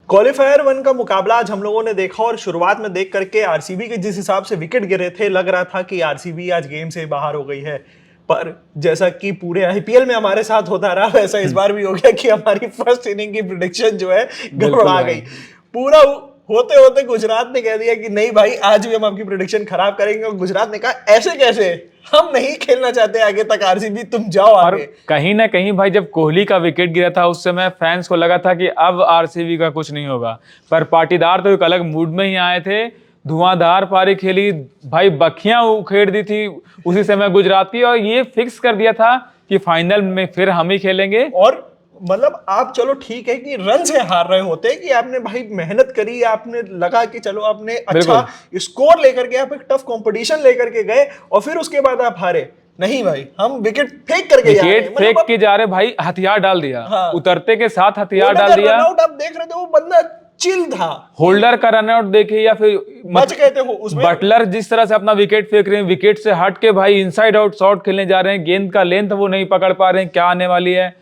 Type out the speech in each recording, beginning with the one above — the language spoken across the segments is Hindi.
क्वालिफायर 1 का मुकाबला आज हम लोगों ने देखा और शुरुआत में देख करके आरसीबी के जिस हिसाब से विकेट गिरे थे लग रहा था कि आरसीबी आज गेम से बाहर हो गई है। पर जैसा कि पूरे आईपीएल में हमारे साथ होता रहा वैसा इस बार भी हो गया कि हमारी फर्स्ट इनिंग की प्रेडिक्शन जो है गड़बड़ा गई। पूरा होते होते गुजरात ने कह दिया कि नहीं भाई आज भी हम आपकी प्रेडिक्शन खराब करेंगे और गुजरात ने कहा ऐसे कैसे, हम नहीं खेलना चाहते आगे तक आरसीबी, तुम जाओ आगे। कहीं ना कहीं भाई जब कोहली का विकेट गिरा था उस समय फैंस को लगा था कि अब आरसीबी का कुछ नहीं होगा, पर पाटीदार तो एक अलग मूड में ही आए थे, धुआंधार पारी खेली भाई, बखियां उखेड़ दी थी उसी समय गुजरात की, और ये फिक्स कर दिया था कि फाइनल में फिर हम ही खेलेंगे। और मतलब आप चलो ठीक है कि रन से हार रहे होते कि आपने भाई मेहनत करी, आपने लगा कि चलो आपने अच्छा स्कोर लेकर के आप एक टफ कंपटीशन लेकर के गए और फिर उसके बाद आप हारे। नहीं भाई हम विकेट फेंक करके जा रहे भाई, हथियार डाल दिया। हाँ। उतरते के साथ हथियार डाल दिया। रनआउट आप देख रहे थे, वो बंदा चिल था, होल्डर का रनआउट देखे या फिर बच गए थे वो उसमें। बटलर जिस तरह से अपना विकेट फेंक रहे हैं, विकेट से हट के भाई इनसाइड आउट शॉट खेलने जा रहे हैं, गेंद का लेंथ वो नहीं पकड़ पा रहे हैं, क्या आने वाली है।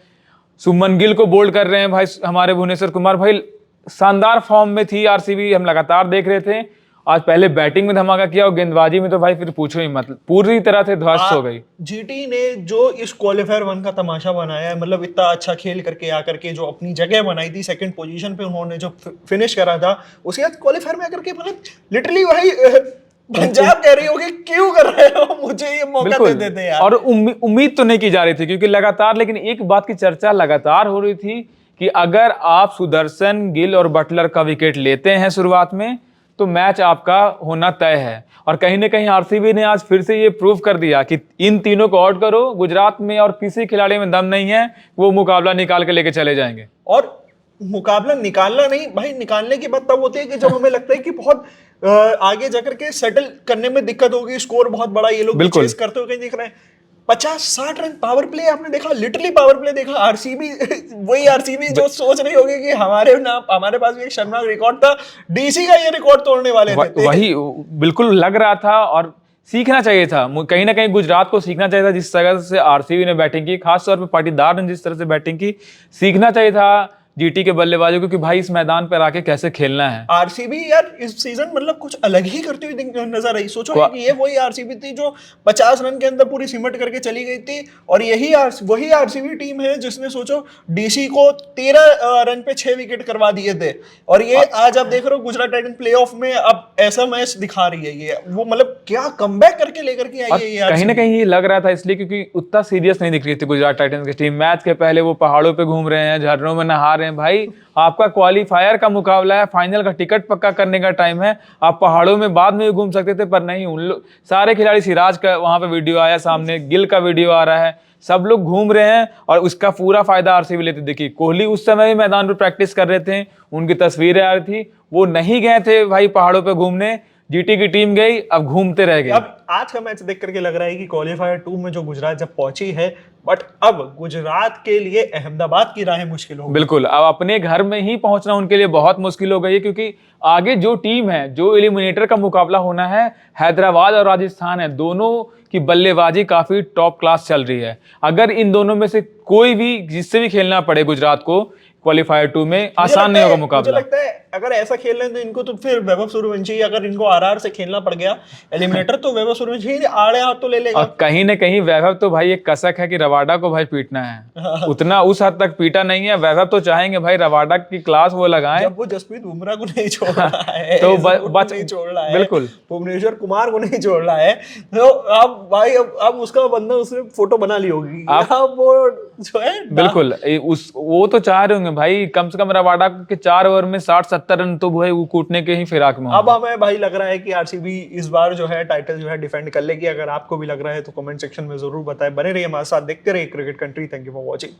सुमन गिल को बोल्ड कर रहे हैं भाई हमारे भुवनेश्वर कुमार, भाई शानदार फॉर्म में थी आरसीबी, हम लगातार देख रहे थे। आज पहले बैटिंग में धमाका किया और गेंदबाजी में तो भाई फिर पूछो ही मत, पूरी तरह से ध्वस्त हो गई। जीटी ने जो इस क्वालिफायर 1 का तमाशा बनाया है, मतलब इतना अच्छा खेल करके आकर के जो अपनी जगह बनाई थी, सेकंड पोजीशन पे उन्होंने जो फिनिश करा था, उसके बाद क्वालिफायर में आकर के मतलब लिटरली भाई पंजाब कह रही होगी क्यों कर रहे हो, मुझे ये मौका दे देते यार। और उम्मीद तो नहीं की जा रही थी क्योंकि लगातार, लेकिन एक बात की चर्चा लगातार हो रही थी कि अगर आप सुदर्शन, गिल और बटलर का विकेट लेते हैं शुरुआत में तो मैच आपका होना तय है। और कहीं ना कहीं आरसीबी ने आज फिर से ये प्रूव कर दिया कि इन तीनों को आउट करो, गुजरात में और किसी खिलाड़ी में दम नहीं है, वो मुकाबला निकाल के लेके चले जाएंगे। और मुकाबला निकालना नहीं भाई, निकालने की बात तब होती है कि जब हमें लगता है कि बहुत आगे जाकर के सेटल करने में दिक्कत होगी, स्कोर बहुत बड़ा ये लोग चेस करते हुए कहीं दिख रहे हैं। 50-60 रन पावर प्ले आपने देखा, लिटरली पावर प्ले देखा। आरसीबी वही आरसीबी जो सोच रही होगी कि हमारे पास भी एक शर्मा रिकॉर्ड था, डीसी का ये रिकॉर्ड तोड़ने वाले थे। वही बिल्कुल लग रहा था और सीखना चाहिए था, कहीं ना कहीं गुजरात को सीखना चाहिए था जिस तरह से आरसीबी ने बैटिंग की, खासतौर पर पाटीदार ने जिस तरह से बैटिंग की, सीखना चाहिए था जीटी के बल्लेबाजों को कि भाई इस मैदान पर आके कैसे खेलना है। आरसीबी यार इस सीजन मतलब कुछ अलग ही करती हुई नजर आई। सोचो कि ये वही आरसीबी थी जो 50 रन के अंदर पूरी सिमट करके चली गई थी, और वही आरसीबी टीम है जिसने सोचो डीसी को 13 रन पे 6 विकेट करवा दिए थे। और ये आज आप देख रहे हो गुजरात टाइटंस प्लेऑफ में अब ऐसा मैच दिखा रही है, ये वो मतलब क्या कमबैक करके लेकर के आई है ये। कहीं ना कहीं लग रहा था इसलिए क्योंकि उतना सीरियस नहीं दिख रही थी गुजरात टाइटंस की टीम। मैच के पहले वो पहाड़ों पे घूम रहे हैं, झरनों में नहा रहे हैं। भाई आपका क्वालिफायर का मुकाबला है, फाइनल का टिकट पक्का करने का टाइम है, आप पहाड़ों में बाद में भी घूम सकते थे, पर नहीं। उन लोग सारे खिलाड़ी, सिराज का वहां पे वीडियो आया सामने, गिल का वीडियो आ रहा है, सब लोग घूम रहे हैं और उसका पूरा फायदा आरसीबी लेते। देखिए कोहली उस समय भी मैदान पर प्रैक्टिस कर रहे थे, उनकी तस्वीरें आ रही थी, वो नहीं गए थे भाई पहाड़ों पर घूमने, जीटी की टीम गई, अब घूमते रह गए। अब आज का मैच देख करके लग रहा है कि क्वालिफायर 2 में जो गुजरात जब पहुंची है, बट अब गुजरात के लिए अहमदाबाद की राहें मुश्किल हो गई। बिल्कुल, अब अपने घर में ही पहुंचना उनके लिए बहुत मुश्किल हो गई है क्योंकि आगे जो टीम है, जो एलिमिनेटर का मुकाबला होना है, हैदराबाद और राजस्थान है, दोनों की बल्लेबाजी काफी टॉप क्लास चल रही है। अगर इन दोनों में से कोई भी, जिससे भी खेलना पड़े गुजरात को क्वालिफायर 2 में, आसान नहीं होगा मुकाबला। मुझे लगता है अगर ऐसा खेल रहे हैं तो इनको तो फिर वैभव सूर्यवंशी, अगर इनको आरआर से खेलना पड़ गया एलिमिनेटर तो वैभव सूर्यवंशी आड़े हाथ तो ले लेगा। और कहीं ना कहीं वैभव तो भाई एक कसक है कि रवाडा को भाई पीटना है, उतना उस हद तक पीटा नहीं है। वैभव तो चाहेंगे भाई रवाडा की क्लास वो लगाएं। जब वो जसप्रीत बुमराह को नहीं छोड़ रहा है तो नहीं छोड़ रहा है, बिल्कुल भुवनेश्वर कुमार को नहीं छोड़ रहा है, तो अब भाई अब उसका बंदा उसने फोटो बना ली होगी अब वो जो है। बिल्कुल वो तो चाह रहे होंगे भाई कम से कम रवाडा के 4 ओवर में 60-70 रन तो भाई वो कूटने के ही फिराक में। अब हमें भाई लग रहा है कि आरसीबी इस बार जो है टाइटल जो है डिफेंड कर लेगी। अगर आपको भी लग रहा है तो कमेंट सेक्शन में जरूर बताएं। बने रहिए हमारे साथ, देखते रहिए cricket country. Thank you for watching.